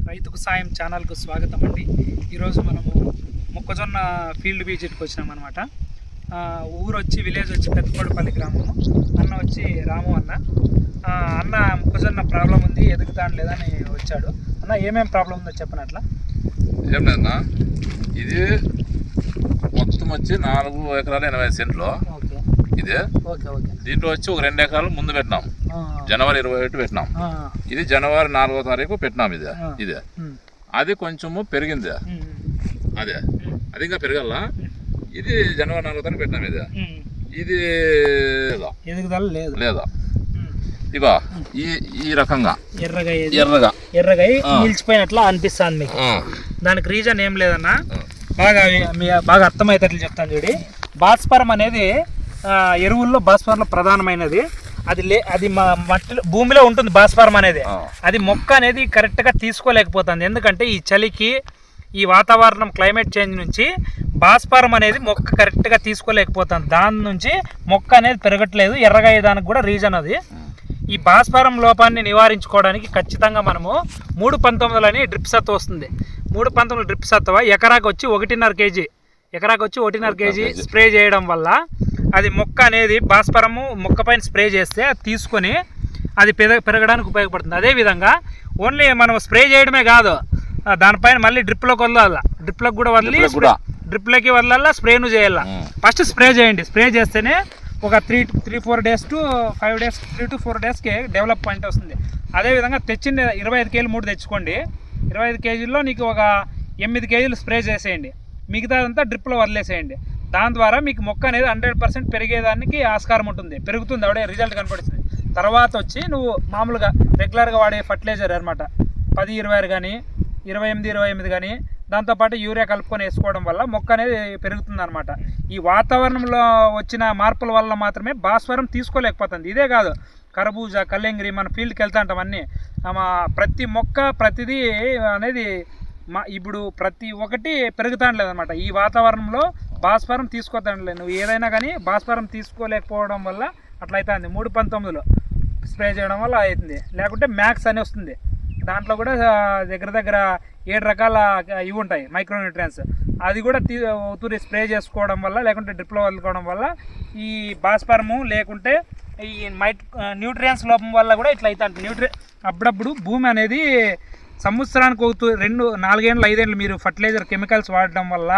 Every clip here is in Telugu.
రైతుకు సాయం ఛానల్కు స్వాగతం అండి. ఈరోజు మనము మొక్కజొన్న ఫీల్డ్ విజిట్కి వచ్చినాం అనమాట. ఊరు వచ్చి విలేజ్ వచ్చి పెద్దకోడపల్లి గ్రామము. అన్న వచ్చి రాము అన్న మొక్కజొన్న ప్రాబ్లం ఉంది, ఎదుగుతాను లేదని వచ్చాడు. అన్న ఏమేమి ప్రాబ్లం ఉందో చెప్పనట్లా. ఏం లేదన్నా, ఇది మొత్తం వచ్చి 4 ఎకరాలు 80 సెంట్లు ఇదే. దీంట్లో వచ్చి ఒక 2 ఎకరాలు ముందు పెట్టినాం, జనవరి 21 పెట్టినాం. ఇది జనవరి 4వ తారీఖు పెట్టినాం. ఇదే అది కొంచెము పెరిగింది, అది ఇంకా పెరగల. ఇది జనవరి 4వ తారీఖు పెట్టినాం. ఇది ఎదుగుదల లేదా ఇగో ఈ రకంగా ఎర్రగా నిలిచిపోయినట్లు అనిపిస్తుంది మీకు. దానికి రీజన్ ఏం లేదన్నా, బాగా అర్థమయ్యేటట్లు చెప్తాను చూడి. భాస్వరం అనేది ఎరువుల్లో భాస్వరంలో ప్రధానమైనది. అది మట్టిలో భూమిలో ఉంటుంది భాస్వరం అనేది. అది మొక్క అనేది కరెక్ట్గా తీసుకోలేకపోతుంది. ఎందుకంటే ఈ చలికి, ఈ వాతావరణం క్లైమేట్ చేంజ్ నుంచి భాస్వరం అనేది మొక్క కరెక్ట్గా తీసుకోలేకపోతుంది. దాని నుంచి మొక్క అనేది పెరగట్లేదు, ఎర్రగా అయ్యేదానికి కూడా రీజన్ అది. ఈ భాస్వరం లోపాన్ని నివారించుకోవడానికి ఖచ్చితంగా మనము 3-19 అని డ్రిప్ సత్వ వస్తుంది. 3-19 డ్రిప్ సత్వ ఎకరాకు వచ్చి 1.5 కేజీ స్ప్రే చేయడం వల్ల అది మొక్క అనేది భాస్వరము మొక్క పైన స్ప్రే చేస్తే అది తీసుకొని అది పెరగడానికి ఉపయోగపడుతుంది. అదేవిధంగా ఓన్లీ మనం స్ప్రే చేయడమే కాదు, దానిపైన మళ్ళీ డ్రిప్లోకి వదలాలి. డ్రిప్లోకి కూడా వదిలి డ్రిప్లోకి వదలాలా, స్ప్రేను చేయాలా. ఫస్ట్ స్ప్రే చేయండి. స్ప్రే చేస్తేనే ఒక 3-4 డేస్ టు 5 డేస్ 3 to 4 డేస్కి డెవలప్ పాయింట్ వస్తుంది. అదేవిధంగా తెచ్చింది 25 కేజీలు 3 తెచ్చుకోండి. 25 కేజీల్లో నీకు ఒక 8 కేజీలు స్ప్రే చేసేయండి, మిగతాదంతా డ్రిప్లో వదిలేసేయండి. దాని ద్వారా మీకు మొక్క అనేది 100% పెరిగేదానికి ఆస్కారం ఉంటుంది, పెరుగుతుంది, అప్పుడే రిజల్ట్ కనపడుతుంది. తర్వాత వచ్చి నువ్వు మామూలుగా రెగ్యులర్గా వాడే ఫర్టిలైజర్ అనమాట 10-26 కానీ 28-28 కానీ దాంతోపాటు యూరియా కలుపుకొని వేసుకోవడం వల్ల మొక్క అనేది పెరుగుతుంది అనమాట. ఈ వాతావరణంలో వచ్చిన మార్పుల వల్ల మాత్రమే భాస్వరం తీసుకోలేకపోతుంది. ఇదే కాదు, కర్బూజా, కల్లింగరి, మన ఫీల్డ్కి వెళ్తా ఉంటాం అన్నీ. ప్రతి మొక్క ప్రతిదీ అనేది ఇప్పుడు ప్రతి ఒక్కటి పెరుగుతాండలేదు అనమాట. ఈ వాతావరణంలో భాస్వరం తీసుకోతాండలేదు. నువ్వు ఏదైనా కానీ భాస్వరం తీసుకోలేకపోవడం వల్ల అట్లా అవుతుంది. 3-19లో స్ప్రే చేయడం వల్ల అవుతుంది. లేకుంటే మ్యాక్స్ అని వస్తుంది, దాంట్లో కూడా దగ్గర 7 రకాల ఇవి ఉంటాయి మైక్రోన్యూట్రియన్స్. అది కూడా స్ప్రే చేసుకోవడం వల్ల, లేకుంటే డ్రిప్లో వదులుకోవడం వల్ల ఈ భాస్వరము లేకుంటే ఈ న్యూట్రియన్స్ లోపం వల్ల కూడా ఇట్లా అవుతుంది. అప్పుడప్పుడు భూమి అనేది సంవత్సరానికి 4 ఏళ్ళు 5 ఏళ్ళు మీరు ఫర్టిలైజర్ కెమికల్స్ వాడడం వల్ల,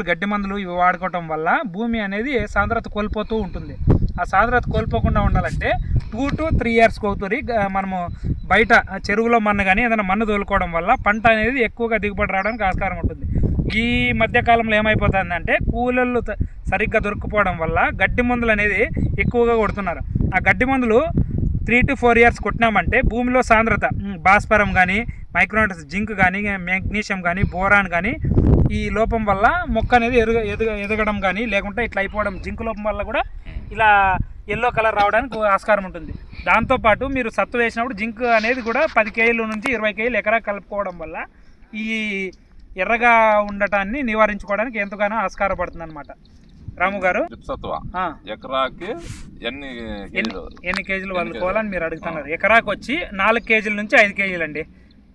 గడ్డి మందులు ఇవి వాడుకోవడం వల్ల భూమి అనేది సాంద్రత కోల్పోతూ ఉంటుంది. ఆ సాంద్రత కోల్పోకుండా ఉండాలంటే 2 to 3 years మనము బయట చెరువులో మన్ను కానీ ఏదైనా మన్ను తోలుకోవడం వల్ల పంట అనేది ఎక్కువగా దిగుబడి రావడానికి ఆస్కారం ఉంటుంది. ఈ మధ్యకాలంలో ఏమైపోతుందంటే కూలీలు సరిగ్గా దొరకపోవడం వల్ల గడ్డి మందులు అనేది ఎక్కువగా కొడుతున్నారు. ఆ గడ్డి మందులు 3 to 4 years కొట్టినామంటే భూమిలో సాంద్రత భాస్వరం కానీ, మైక్రోన్యూట్రియన్స్, జింక్ కానీ, మెగ్నీషియం కానీ, బోరాన్ కానీ ఈ లోపం వల్ల మొక్క అనేది ఎదగడం కానీ, లేకుంటే ఇట్లా అయిపోవడం, జింక్ లోపం వల్ల కూడా ఇలా ఎల్లో కలర్ రావడానికి ఆస్కారం ఉంటుంది. దాంతోపాటు మీరు సత్తు వేసినప్పుడు జింక్ అనేది కూడా 10 కేజీల నుంచి 20 కేజీలు ఎకరా కలుపుకోవడం వల్ల ఈ ఎర్రగా ఉండటాన్ని నివారించుకోవడానికి ఎంతగానో ఆస్కారపడుతుంది అనమాట. రాము గారు, ఎకరాకి ఎన్ని కేజీలు వదులుకోవాలని మీరు అడుగుతున్నారు. ఎకరాకి వచ్చి 4 కేజీల నుంచి 5 కేజీలు అండి.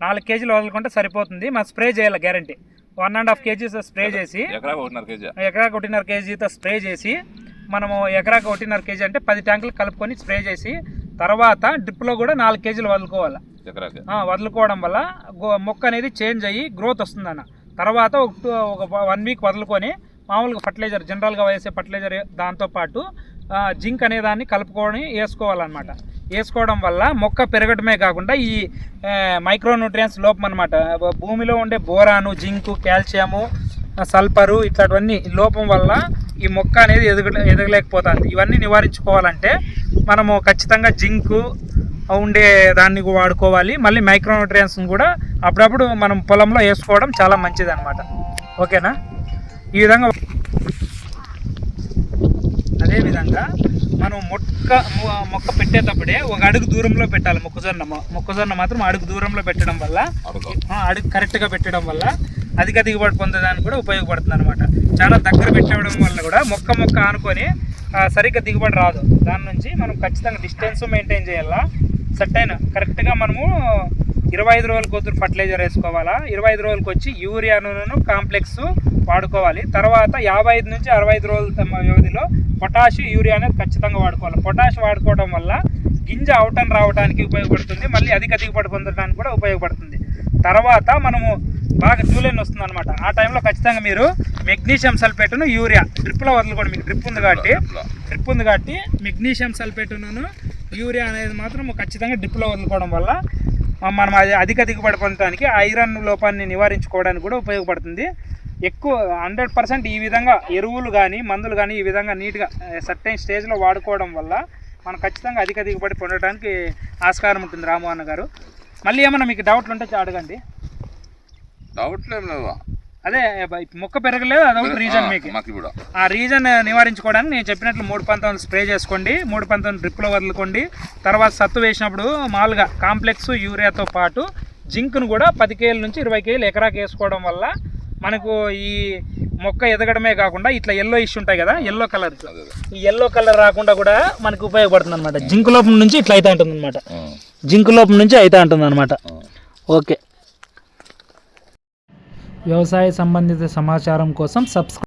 4 కేజీలు వదులుకుంటే సరిపోతుంది. మనం స్ప్రే చేయాలి, గ్యారంటీ 1.5 కేజీస్ స్ప్రే చేసి, ఎకరాకి 1.5 కేజీతో స్ప్రే చేసి, మనము ఎకరాకి 1.5 కేజీ అంటే 10 ట్యాంకులు కలుపుకొని స్ప్రే చేసి, తర్వాత డ్రిప్లో కూడా 4 కేజీలు వదులుకోవాలి. వదులుకోవడం వల్ల మొక్క అనేది చేంజ్ అయ్యి గ్రోత్ వస్తుందన్న. తర్వాత ఒక 1 వీక్ వదులుకొని మామూలుగా ఫర్టిలైజర్, జనరల్గా వేసే ఫర్టిలైజర్, దాంతోపాటు జింక్ అనే దాన్ని కలుపుకొని వేసుకోవాలన్నమాట. వేసుకోవడం వల్ల మొక్క పెరగడమే కాకుండా ఈ మైక్రోన్యూట్రియన్స్ లోపం అనమాట, భూమిలో ఉండే బోరాను, జింకు, కాల్షియము, సల్ఫరు ఇట్లాంటివన్నీ లోపం వల్ల ఈ మొక్క అనేది ఎదగలేకపోతుంది. ఇవన్నీ నివారించుకోవాలంటే మనము ఖచ్చితంగా జింకు ఉండే దాన్ని వాడుకోవాలి. మళ్ళీ మైక్రోన్యూట్రియన్స్ కూడా అప్పుడప్పుడు మనం పొలంలో వేసుకోవడం చాలా మంచిది అనమాట. ఓకేనా? ఈ విధంగా అదేవిధంగా మనం మొక్క పెట్టేటప్పుడే 1 అడుగు దూరంలో పెట్టాలి. మొక్కజొన్న మాత్రం అడుగు దూరంలో పెట్టడం వల్ల, అడుగు కరెక్ట్గా పెట్టడం వల్ల అధిక దిగుబడి పొందడానికి కూడా ఉపయోగపడుతుంది అనమాట. చాలా దగ్గర పెట్టడం వల్ల కూడా మొక్క ఆనుకొని సరిగ్గా దిగుబడి రాదు. దాని నుంచి మనం ఖచ్చితంగా డిస్టెన్స్ మెయింటైన్ చేయాలా. సెట్ అయిన కరెక్ట్గా మనము 25 రోజులకు వచ్చి ఫర్టిలైజర్ వేసుకోవాలా, 25 రోజులకు వచ్చి యూరియాను కాంప్లెక్స్ వాడుకోవాలి. తర్వాత 55 నుంచి 65 రోజుల వ్యవధిలో పొటాష్ యూరియా అనేది ఖచ్చితంగా వాడుకోవాలి. పొటాష్ వాడుకోవడం వల్ల గింజ అవుటన్ రావడానికి ఉపయోగపడుతుంది, మళ్ళీ అధిక దిగుబడి పొందడానికి కూడా ఉపయోగపడుతుంది. తర్వాత మనము బాగా జూలైన్ వస్తుంది అనమాట, ఆ టైంలో ఖచ్చితంగా మీరు మెగ్నీషియం సల్ఫేట్ను యూరియా డ్రిప్లో వదులుకోండి. మీకు డ్రిప్ ఉంది కాబట్టి మెగ్నీషియం సల్ఫేట్ను యూరియా అనేది మాత్రం ఖచ్చితంగా డ్రిప్లో వదులుకోవడం వల్ల మనం అది అధిక దిగుబడి పొందడానికి ఐరన్ లోపాన్ని నివారించుకోవడానికి కూడా ఉపయోగపడుతుంది. ఎక్కువ 100% ఈ విధంగా ఎరువులు కానీ మందులు కానీ ఈ విధంగా నీట్గా సర్టైన్ స్టేజ్లో వాడుకోవడం వల్ల మనం ఖచ్చితంగా అధిక దిగుబడి పొందడానికి ఆస్కారం ఉంటుంది. రామోహన్ గారు, మళ్ళీ ఏమన్నా మీకు డౌట్లు ఉంటే అడగండి. డౌట్లు ఏం లేవా? అదే మొక్క పెరగలేదు, అదొకటి రీజన్. మీకు ఆ రీజన్ నివారించుకోవడానికి నేను చెప్పినట్లు 3 పంతొమ్మిది స్ప్రే చేసుకోండి, 3 పంతొమ్మిది డ్రిప్లో వదులుకోండి. తర్వాత సత్తు వేసినప్పుడు మామూలుగా కాంప్లెక్స్ యూరియాతో పాటు జింక్ను కూడా 10 కేజీల నుంచి 20 కేజీలు ఎకరాకి వేసుకోవడం వల్ల మనకు ఈ మొక్క ఎదగడమే కాకుండా ఇట్లా ఎల్లో ఇష్యూ ఉంటాయి కదా, ఎల్లో కలర్, ఈ ఎల్లో కలర్ రాకుండా కూడా మనకు ఉపయోగపడుతుంది అనమాట. జింక్ లోపం నుంచి ఇట్లా అవుతా ఉంటుంది అనమాట, జింక్ లోపం నుంచి అవుతా ఉంటుంది అనమాట. ఓకే, వ్యవసాయ సంబంధిత సమాచారం కోసం